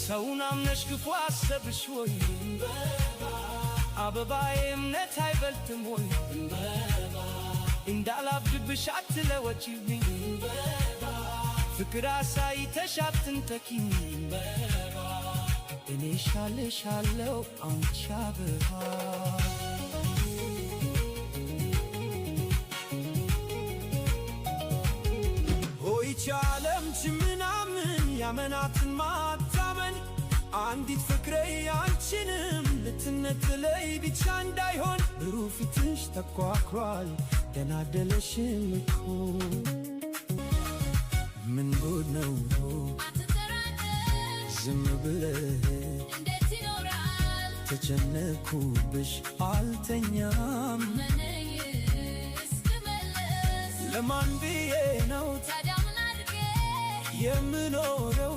ሰውን አምነሽ ክፉ አሰብሽ ወይ አበባዬ እምነት አይበልጥም ወይ እንዳላብድብሽ አትለወጪብኝ ፍቅር አሳይተሽ አትንተኪኝ እኔ ሻለሻለው አንቺ አበባ ሆይች ዓለም ምናምን ያመናትን ማታመን አንዲት ፍቅሬ አንቺንም ልትነጥለይ ብቻ እንዳይሆን ብሩህ ፊትሽ ተኳኩሏል ደናደለሽም እኮ ምን ጉድ ነው ዝም ብለህ እንዴት ይኖራል ተጨነኩብሽ አልተኛም ለማን ብዬ ነው ታዲያ ምን አድርጌ የምኖረው